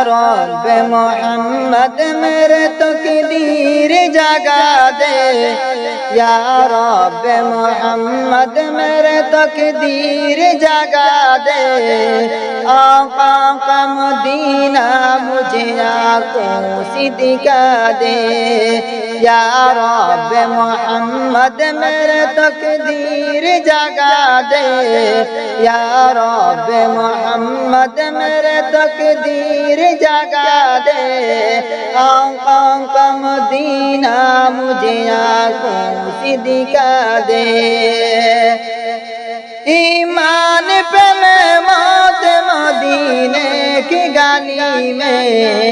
رب محمد میرے تقدیر جگا دے یا رب محمد میرے تقدیر جگا دے آقا کا مدینہ مجھے آنکھوں سے دکھا دے یا رب محمد میرے تقدیر جگا دے یا رب محمد میرے تقدیر جگا دے آقا کا مدینہ مجھے آنکھوں سے دکھا دے ایمان پہ میں موت مدینے کی گلی میں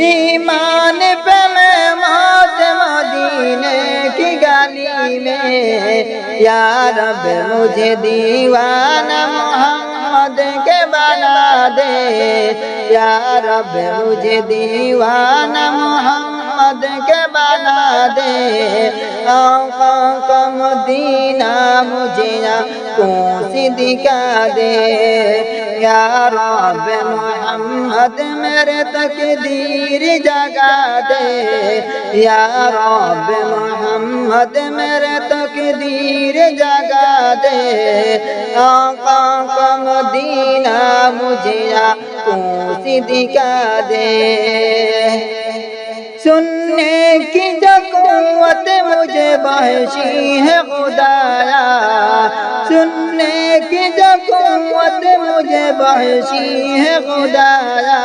ایمان پہ میں موت مدینے کی گلی میں یا رب مجھے دیوانہ محمد کے بنا دے یا رب مجھے دیوانہ محمد کے بنا دے آقا کا مدینہ مجھے آنکھوں سے دکھا دے یا رب محمد میرے تقدیر جگا دے یا رب محمد میرے تقدیر جگا دے آقا کا مدینہ مجھے آنکھوں سے دکھا دے سننے کی جو قوت مجھے بخشی ہے خدایا سننے کی جو قوت مجھے بخشی ہے خدایا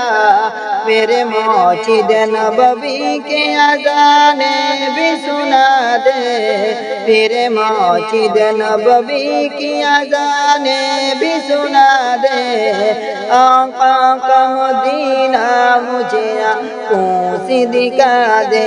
میرے موجد نبوی کے اذانیں بھی سنا دے میرے موجد نبوی کی اذانیں بھی سنا دے آقا کا مدینہ مجھے آنکھوں سے دکھا دے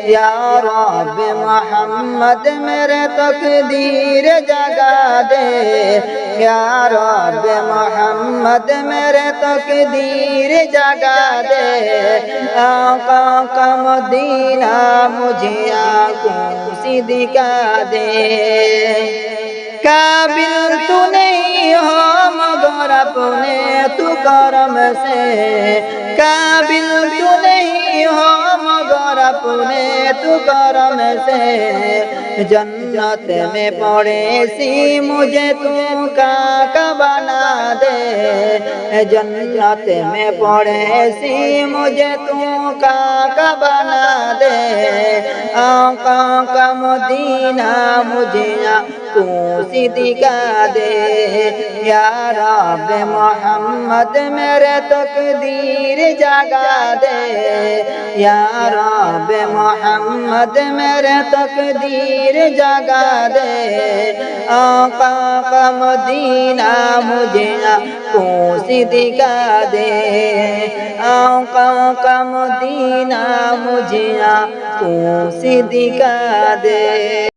یا رب محمد میرے تقدیر جگا دے یا رب محمد میرے تقدیر جگا دے آقا کا مدینہ مجھے آنکھوں سے دکھا دے قابل تو نہیں ہو مگر اپنے تو کرم سے قابل تو نہیں ہو مگر اپنے تو کرم سے جنت میں پڑے سی مجھے تو کا بنا دے جنت میں پڑے سی مجھے تو کا بنا دے آقا کا مدینہ مجھے آنکھوں سے دکھا دے یا رب محمد میرے تقدیر جگا دے یا رب محمد میرے تقدیر جگا دے آقا کا مدینہ مجھے آنکھوں سے دکھا دے آقا کا مدینہ مجھے آنکھوں سے دکھا دے